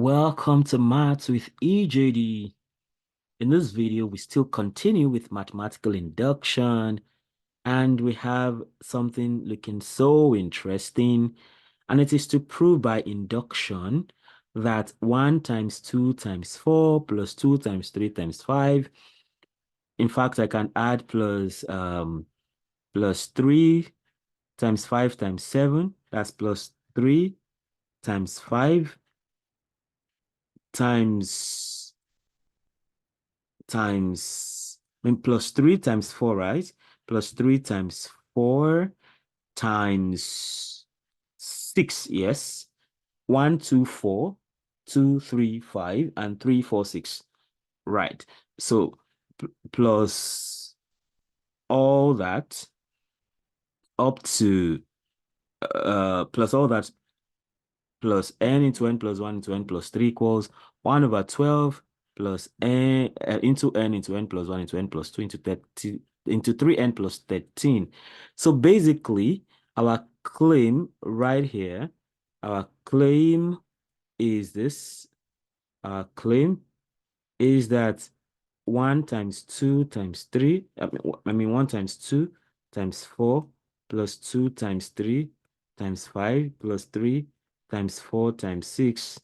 Welcome to Maths with EJD. In this video, we still continue with mathematical induction, and we have something looking so interesting, and it is to prove by induction that 1 times 2 times 4 plus 2 times 3 times 5. In fact, I can add plus 3 times 5 times 7. That's plus 3 times 5 times plus 3 times 4, right? Plus 3 times 4 times 6, yes. 1, 2, 4, 2, 3, 5, and 3, 4, 6. Right. So plus all that up to plus all that plus n into n plus 1 into n plus 3 equals 1 over 12 plus n into n into n plus 1 into n plus 2 into 30 into 3n plus 13. So basically, our claim right here, our claim is this. Our claim is that 1 times 2 times 3, I mean 1 times 2 times 4 plus 2 times 3 times 5 plus 3 times 4 times 6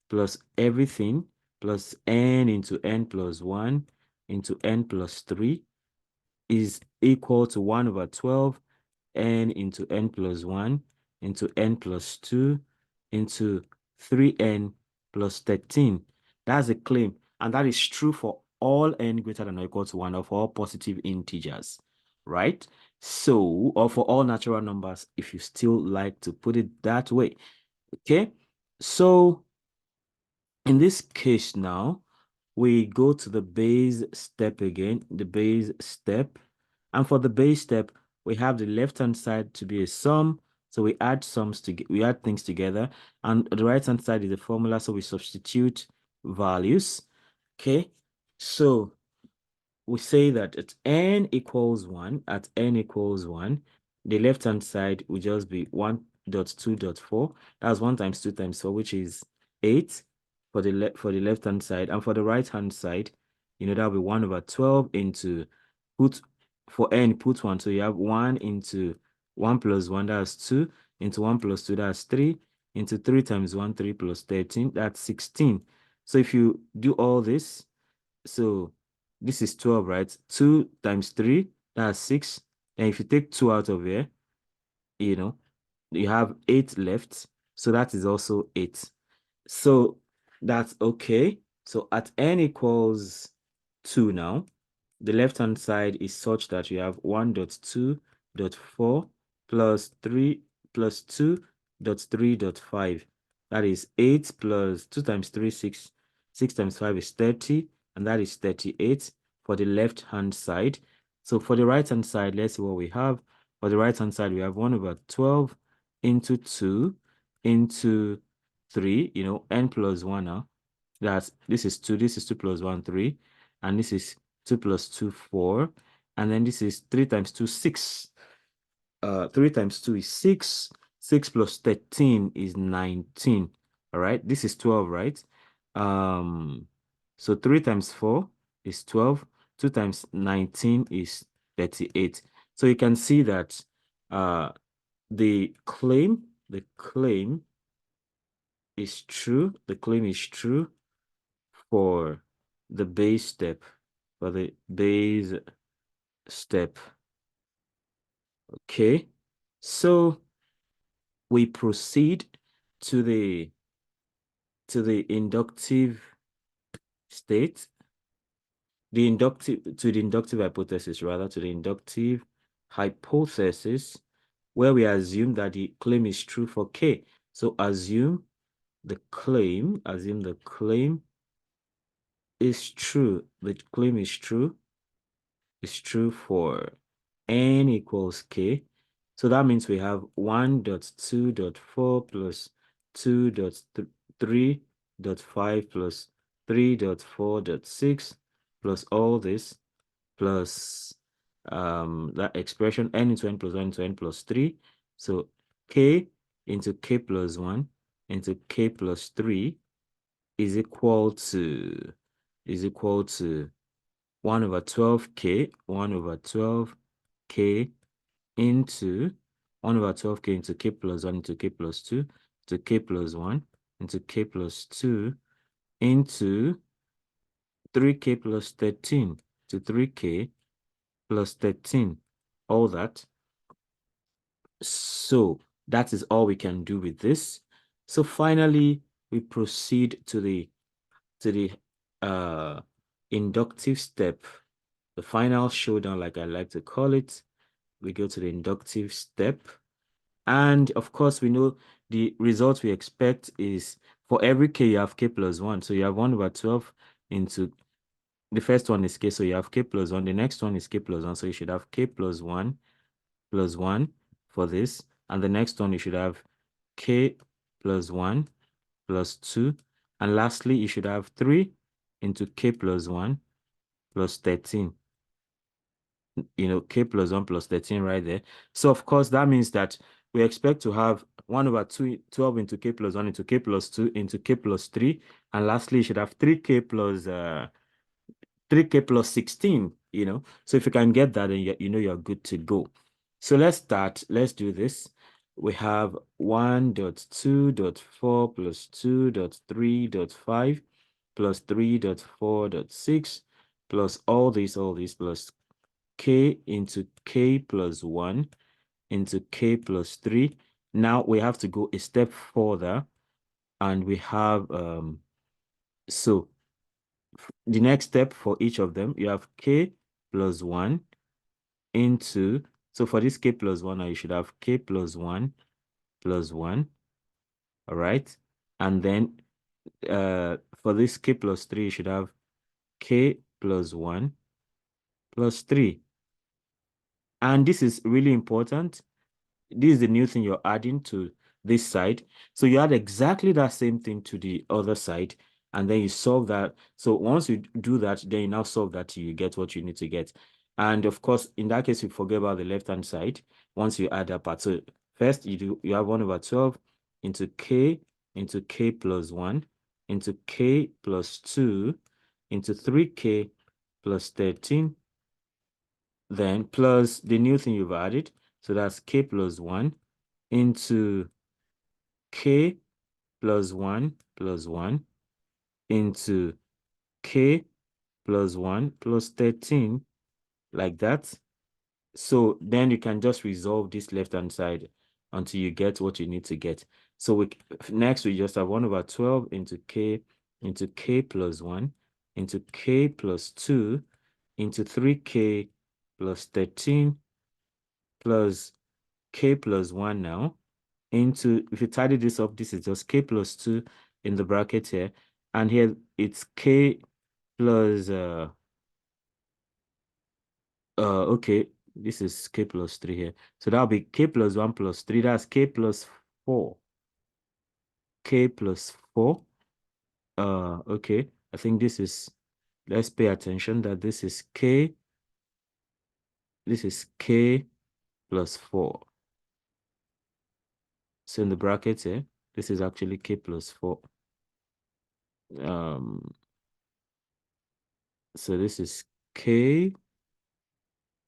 plus everything plus n into n plus 1 into n plus 3 is equal to 1 over 12 n into n plus 1 into n plus 2 into 3n plus 13. That's a claim, and that is true for all n greater than or equal to 1 or for all positive integers, right? So, or for all natural numbers, if you still like to put it that way, okay? So, in this case now, we go to the base step again, the base step. And for the base step, we have the left-hand side to be a sum. So we add we add things together. And the right-hand side is the formula, so we substitute values. Okay, so we say that at n equals 1, the left-hand side will just be 1.2.4. That's 1 times 2 times 4, which is 8 for the left-hand side. And for the right-hand side, that'll be 1 over 12 into for n, put 1. So you have 1 into 1 plus 1, that's 2, into 1 plus 2, that's 3, into 3 times 1, 3 plus 13, that's 16. So if you do all this, so this is 12, right? 2 times 3, that's 6. And if you take 2 out of here, you have 8 left. So that is also 8. So that's okay. So at n equals 2 now, the left-hand side is such that you have 1.2.4 plus 3 plus 2.3.5. That is 8 plus 2 times 3, 6. 6 times 5 is 30, and that is 38 for the left-hand side. So for the right-hand side, let's see what we have. For the right-hand side, we have 1 over 12 into 2 into 3, n plus 1 now. This is 2 plus 1, 3. And this is 2 plus 2, 4. And then this is 3 times 2, 6. 3 times 2 is 6. 6 plus 13 is 19. All right. This is 12, right? So 3 times 4 is 12. 2 times 19 is 38. So you can see that the claim is true. The claim is true for the base step. For the base step. Okay. So we proceed to the inductive state, the inductive hypothesis, rather, to the inductive hypothesis, where we assume that the claim is true for K. So assume the claim is true. The claim is true for n equals K. So that means we have 1.2.4 plus 2.3.5 plus 3.4.6 plus all this plus that expression n into n plus 1 into n plus 3. So K into K plus 1 into K plus 3 is equal to 1 over 12k, 1 over 12k into 1 over 12k into k plus 1 into k plus 2 to k plus 1 into k plus 2 into 3k plus 13 to 3k plus 13, all that. So that is all we can do with this. So finally, we proceed to the uh inductive step, the final showdown, like I like to call it. We go to the inductive step. And of course, we know the result we expect is for every k, you have k plus 1. So you have 1 over 12 into the first one is k. So you have k plus 1. The next one is k plus 1. So you should have k plus 1 for this. And the next one, you should have k plus 1 plus 2. And lastly, you should have 3 into k plus 1 plus 13. K plus 1 plus 13 right there. So, of course, that means that we expect to have 1 over 12 into k plus 1 into k plus 2 into k plus 3. And lastly, you should have 3k plus 16, So if you can get that, then you're good to go. So let's start. Let's do this. We have 1.2.4 plus 2.3.5 plus 3.4.6 plus all these plus k into k plus 1 into k plus 3. Now we have to go a step further, and we have so the next step for each of them, you have k plus 1 into, so for this k plus 1, now you should have k plus 1 plus 1, all right? And then for this k plus 3, you should have k plus 1 plus 3. And this is really important. This is the new thing you're adding to this side. So you add exactly that same thing to the other side, and then you solve that. So once you do that, then you now solve that till you get what you need to get. And of course, in that case, you forget about the left-hand side once you add that part. So first you have 1 over 12 into k plus 1 into k plus 2 into 3k plus 13, then plus the new thing you've added. So that's k plus 1 into k plus 1 plus 1 into k plus 1 plus 13, like that. So then you can just resolve this left-hand side until you get what you need to get. So next we just have 1 over 12 into k plus 1 into k plus 2 into 3k plus 13 plus k plus 1 now into, if you tidy this up, this is just k plus 2 in the bracket here. And here it's k plus, okay, this is k plus 3 here. So that'll be k plus 1 plus 3. That's k plus 4. K plus 4. Okay. I think this is, let's pay attention that this is k plus 4. So in the bracket here, this is actually k plus 4. So this is k,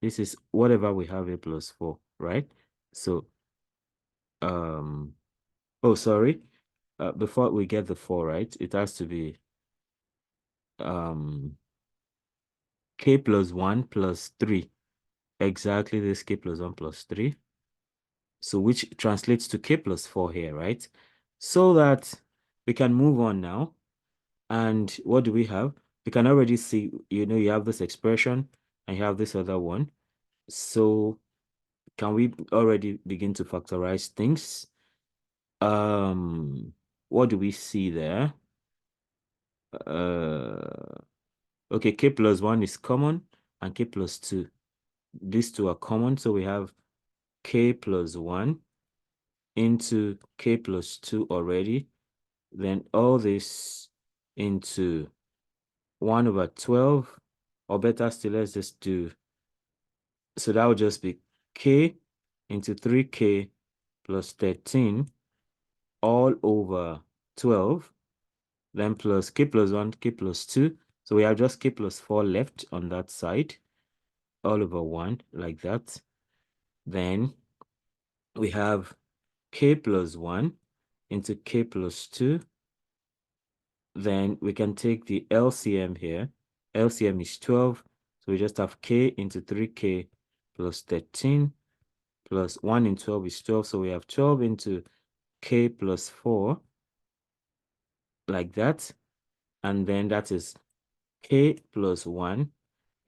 this is whatever we have, a plus 4, right? So, oh, sorry. Before we get the 4, right, it has to be k plus 1 plus 3. Exactly, this k plus 1 plus 3. So which translates to k plus 4 here, right? So that we can move on now. And what do we have? We can already see, you have this expression and you have this other one. So can we already begin to factorize things? What do we see there? Okay, k plus 1 is common and k plus 2. These two are common, so we have k plus 1 into k plus 2 already. Then all this into 1 over 12, or better still, let's just do, so that would just be k into 3k plus 13 all over 12. then plus k plus 1, k plus 2. So we have just k plus 4 left on that side, all over 1, like that. Then we have k plus 1 into k plus 2. Then we can take the LCM here. LCM is 12. So we just have k into 3k plus 13 plus 1 in 12 is 12. So we have 12 into k plus 4, like that. And then that is k plus 1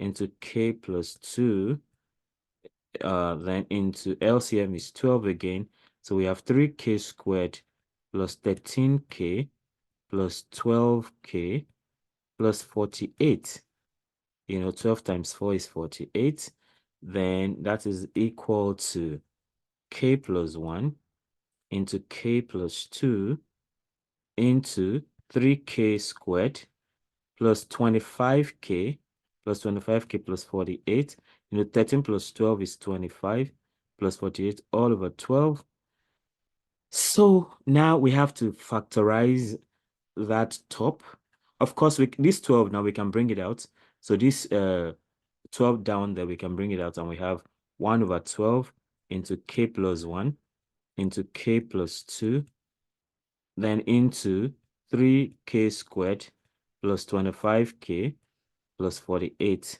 into k plus 2. Then into LCM is 12 again. So we have 3k squared plus 13k plus 12k plus 48. 12 times 4 is 48. Then that is equal to k plus 1 into k plus 2 into 3k squared plus 25k plus 25k plus 48. 13 plus 12 is 25 plus 48 all over 12. So now we have to factorize that top. Of course, this 12 now we can bring it out. So this 12 down there, we can bring it out, and we have 1 over 12 into k plus 1 into k plus 2, then into 3k squared plus 25k plus 48.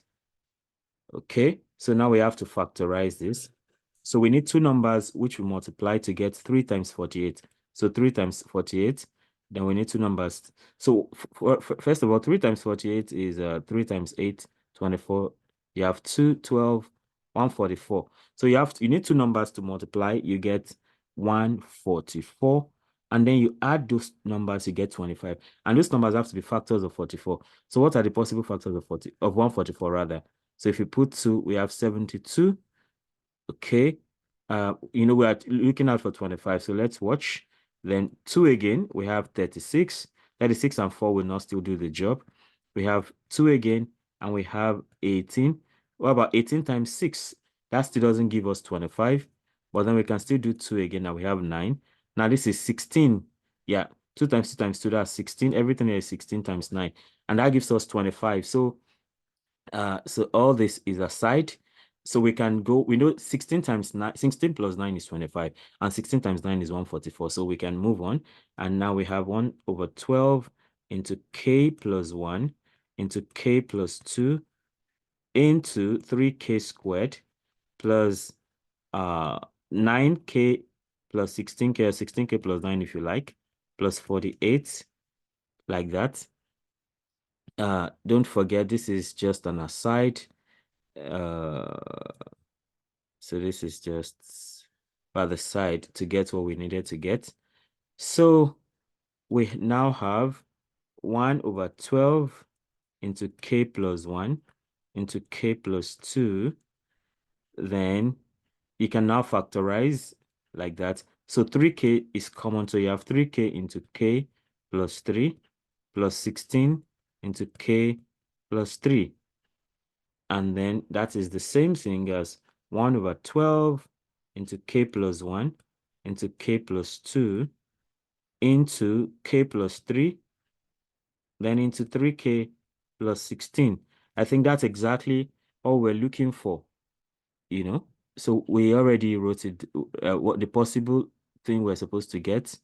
Okay, so now we have to factorize this. So we need two numbers which we multiply to get 3 times 48. So 3 times 48, then we need two numbers. So first of all, 3 times 48 is 3 times 8, 24. You have 2, 12, 144. So you need two numbers to multiply. You get 144. And then you add those numbers, you get 25. And those numbers have to be factors of 44. So what are the possible factors of 144 rather? So if you put 2, we have 72. Okay. We are looking out for 25. So let's watch. Then 2 again, we have 36. 36 and 4 will not still do the job. We have 2 again, and we have 18. What about 18 times 6? That still doesn't give us 25. But then we can still do 2 again, and we have 9. Now this is 16. Yeah, 2 times 2 times 2, that's 16. Everything here is 16 times 9. And that gives us 25. So all this is aside. So we can go, we know 16 times 9, 16 plus 9 is 25, and 16 times 9 is 144. So we can move on. And now we have 1 over 12 into k plus 1 into k plus 2 into 3k squared plus 9k plus 16k, or 16k plus 9 if you like, plus 48, like that. Don't forget, this is just an aside. So this is just by the side to get what we needed to get. So we now have 1 over 12 into k plus 1 into k plus 2. Then you can now factorize like that. So 3k is common. So you have 3k into k plus 3 plus 16 into k plus 3. And then that is the same thing as 1 over 12 into k plus 1 into k plus 2 into k plus 3, then into 3k plus 16. I think that's exactly all we're looking for, So we already wrote it, what the possible thing we're supposed to get.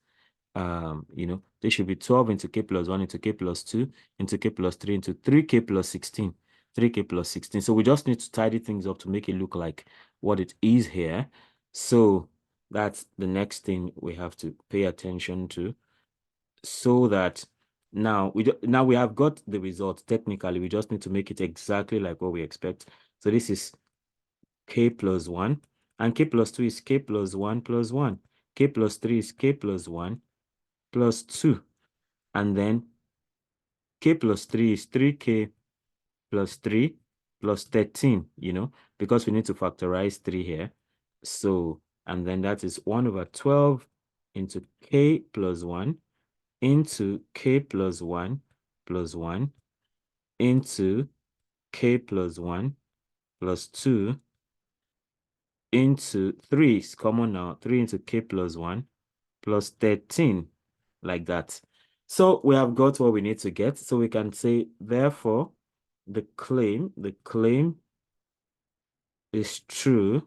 They should be 12 into k plus 1 into k plus 2 into k plus 3 into 3k plus 16. 3k plus 16. So we just need to tidy things up to make it look like what it is here. So that's the next thing we have to pay attention to, so that now we have got the result. Technically, we just need to make it exactly like what we expect. So this is k plus 1, and k plus 2 is k plus 1 plus 1. K plus 3 is k plus 1 plus 2. And then k plus 3 is 3k plus 3 plus 13, because we need to factorize 3 here. So, and then that is 1 over 12 into k plus 1 into k plus 1 plus 1 into k plus 1 plus 2 into 3 is common now, 3 into k plus 1 plus 13, like that. So we have got what we need to get. So we can say, therefore, the claim is true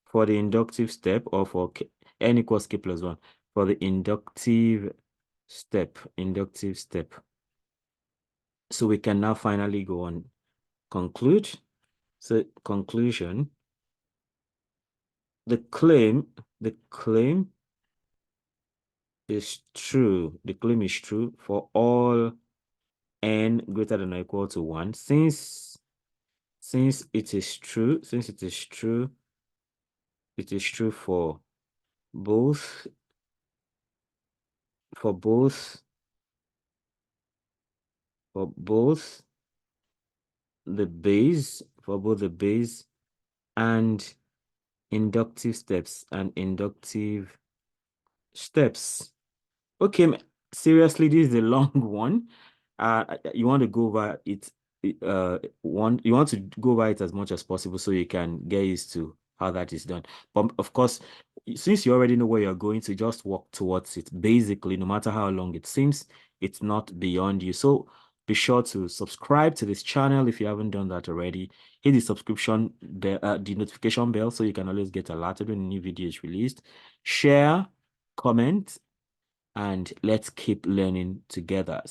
for the inductive step, or for k, n equals k plus 1, for the inductive step. So we can now finally go on conclude. So conclusion, the claim is true. The claim is true for all n greater than or equal to 1, since it is true, it is true for both for both the base, and inductive steps. Okay, seriously, this is a long one. You want to go over it. You want to go over it as much as possible so you can get used to how that is done. But of course, since you already know where you're going to, just walk towards it. Basically, no matter how long it seems, it's not beyond you. So be sure to subscribe to this channel if you haven't done that already. Hit the subscription bell, the notification bell, so you can always get alerted when a new video is released. Share, comment, and let's keep learning together.